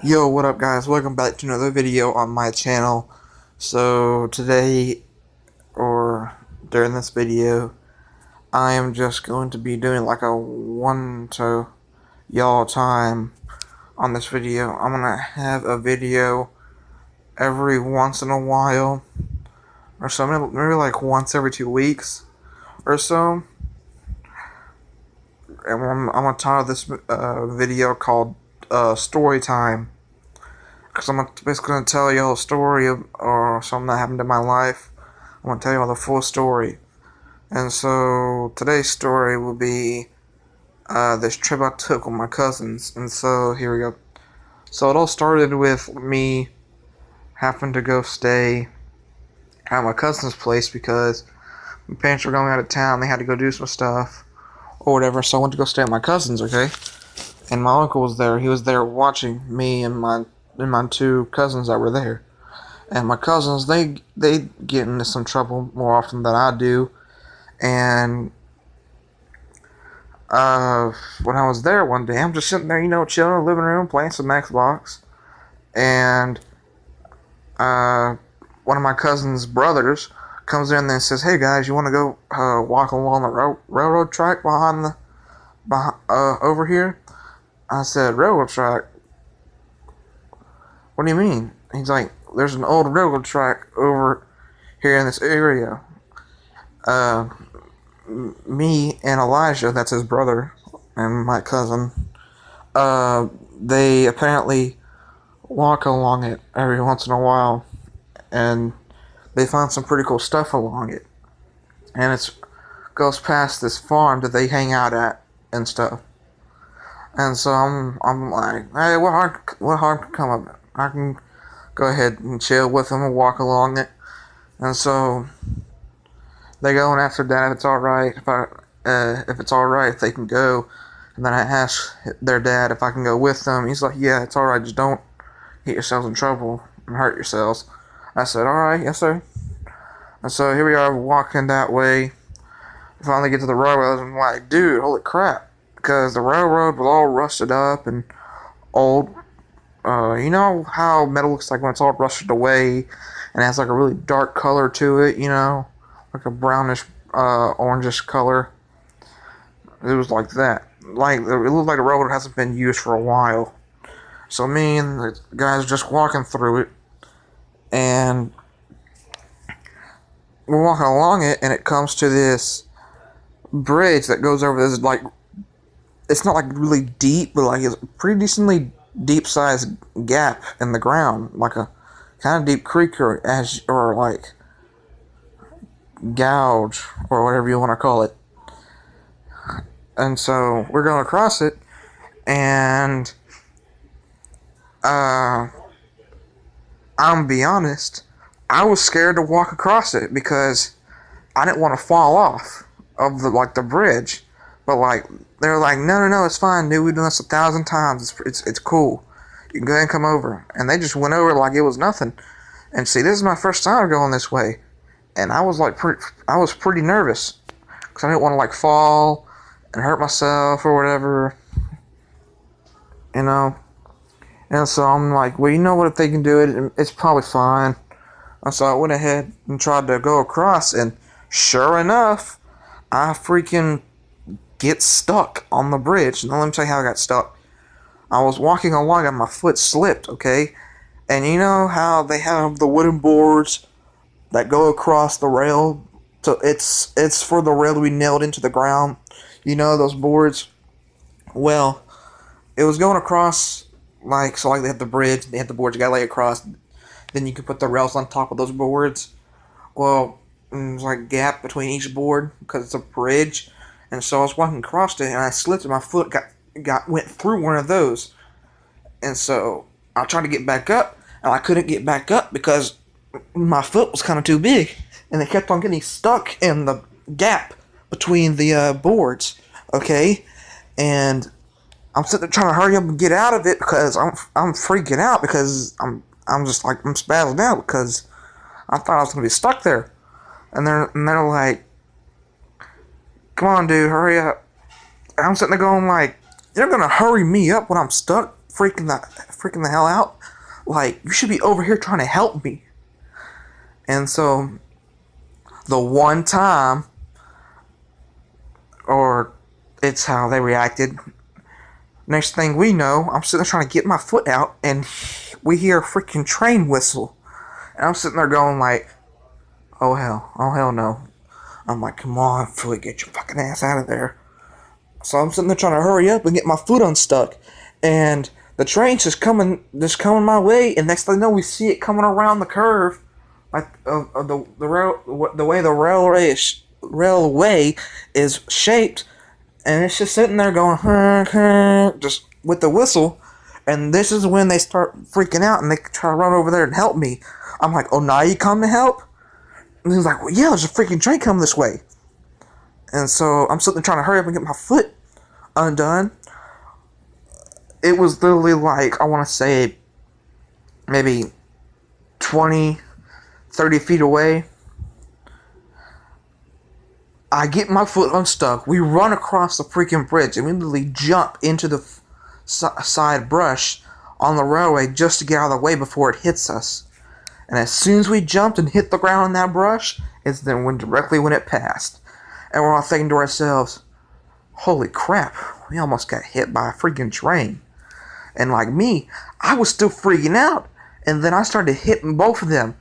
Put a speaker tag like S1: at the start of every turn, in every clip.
S1: Yo, what up guys? Welcome back to another video on my channel. So today, or during this video, I am just going to be doing like a one to y'all time on this video. I'm gonna have a video every once in a while, or so maybe like once every 2 weeks or so. And I'm gonna title this video called Story Time. Because I'm basically going to tell you a story or something that happened in my life. I'm going to tell you all the full story. And so today's story will be this trip I took with my cousins. And so here we go. So it all started with me having to go stay at my cousin's place because my parents were going out of town. They had to go do some stuff or whatever. So I went to go stay at my cousin's, okay? And my uncle was there. He was there watching me and my two cousins that were there. And my cousins, they get into some trouble more often than I do. And when I was there one day, I'm just sitting there, chilling in the living room, playing some Xbox. And one of my cousin's brothers comes in and says, "Hey guys, you want to go walk along the railroad track over here?" I said, "Railroad track? What do you mean?" He's like, "There's an old railroad track over here in this area." Uh, Me and Elijah, that's his brother, and my cousin, they apparently walk along it every once in a while, and they find some pretty cool stuff along it. And it goes past this farm that they hang out at and stuff. And so I'm like, hey, what harm could come of it? I can go ahead and chill with them and walk along it. And so they go and ask their dad if it's alright, if it's alright if they can go. And then I ask their dad if I can go with them. He's like, yeah, it's alright, just don't get yourselves in trouble and hurt yourselves. I said, alright, yes sir. And so here we are walking that way. Finally get to the railroad and I'm like, dude, holy crap. Because the railroad was all rusted up and old. You know how metal looks like when it's all rusted away and it has like a really dark color to it, like a brownish, orangish color. It was like that. Like, it looked like the railroad hasn't been used for a while. So me and the guys just walking through it, and we're walking along it, and it comes to this bridge that goes over this, like, it's not like really deep, but like it's a pretty decently deep sized gap in the ground, like a kind of deep creek or like gouge or whatever you want to call it. And so we're going across it, and I'm gonna be honest, I was scared to walk across it because I didn't want to fall off of the bridge. But like they're like, no, it's fine, dude. We've done this 1,000 times. It's cool. You can go ahead and come over. And they just went over like it was nothing. And see, this is my first time going this way, and I was pretty nervous because I didn't want to like fall and hurt myself or whatever, you know. And so I'm like, well, you know what? If they can do it, it's probably fine. And so I went ahead and tried to go across, and sure enough, I freaking get stuck on the bridge. Now let me tell you how I got stuck. I was walking along and my foot slipped, okay? And you know how they have the wooden boards that go across the rail? So it's for the rail to be nailed into the ground. You know those boards? Well, it was going across, like, so like they have the bridge, they have the boards, you gotta lay across, then you can put the rails on top of those boards. Well, there's like a gap between each board because it's a bridge. And so I was walking across it, and I slipped, and my foot went through one of those. And so I tried to get back up, and I couldn't get back up because my foot was kind of too big, and it kept on getting stuck in the gap between the boards. Okay, and I'm sitting there trying to hurry up and get out of it because I'm freaking out because I'm just like I'm spazzing out because I thought I was gonna be stuck there, and they're like, "Come on, dude, hurry up." And I'm sitting there going like, "You're gonna hurry me up when I'm stuck? freaking the hell out. Like, you should be over here trying to help me. And so, the one time, or it's how they reacted. Next thing we know, I'm sitting there trying to get my foot out, and we hear a freaking train whistle. And I'm sitting there going like, oh hell no. I'm like, come on, foot, get your fucking ass out of there. So I'm sitting there trying to hurry up and get my foot unstuck. And the train's just coming my way, and next thing I know, we see it coming around the curve, like the way the railway is shaped, and it's just sitting there going, just with the whistle. And this is when they start freaking out, and they try to run over there and help me. I'm like, oh, now you come to help? And he's like, well, yeah, there's a freaking train coming this way. And so I'm sitting there trying to hurry up and get my foot undone. It was literally like, I want to say, maybe 20, 30 feet away. I get my foot unstuck. We run across the freaking bridge and we literally jump into the side brush on the railway just to get out of the way before it hits us. And as soon as we jumped and hit the ground in that brush, it's then directly when it passed. And we're all thinking to ourselves, holy crap, we almost got hit by a freaking train. And like me, I was still freaking out. And then I started hitting both of them.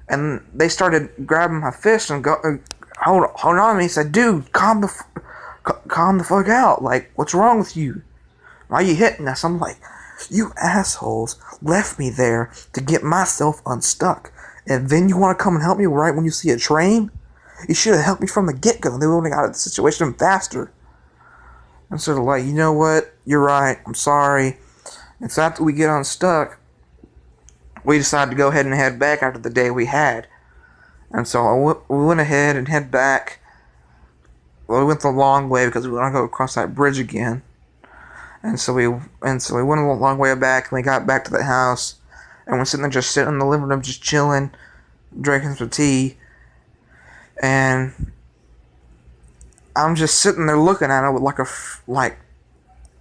S1: And they started grabbing my fist and hold on to me. He said, dude, calm the fuck out. Like, what's wrong with you? Why are you hitting us? I'm like, you assholes left me there to get myself unstuck. And then you want to come and help me right when you see a train? You should have helped me from the get-go. They would have got out of the situation faster. I'm sort of like, you know what? You're right. I'm sorry. And so after we get unstuck, we decided to go ahead and head back after the day we had. And so we went ahead and head back. Well, we went the long way because we want to go across that bridge again. And so we went a long way back, and we got back to the house, and we're sitting in the living room, just chilling, drinking some tea. And I'm just sitting there looking at it with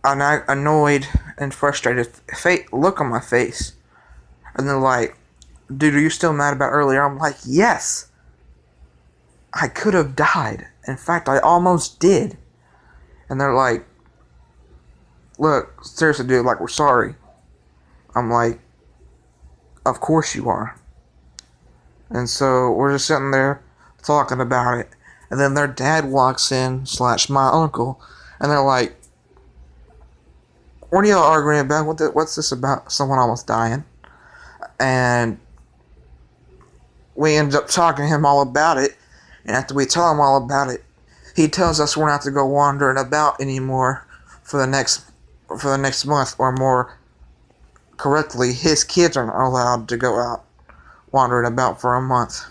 S1: an annoyed and frustrated look on my face. And they're like, dude, are you still mad about earlier? I'm like, yes. I could have died. In fact, I almost did. And they're like, look, seriously, dude, like, we're sorry. I'm like, of course you are. And so we're just sitting there talking about it. And then their dad walks in, / my uncle, and they're like, what are y'all arguing about? What's this about? Someone almost dying. And we end up talking to him all about it. And after we tell him all about it, he tells us we're not to go wandering about anymore for the next month, or more correctly, his kids aren't allowed to go out wandering about for a month.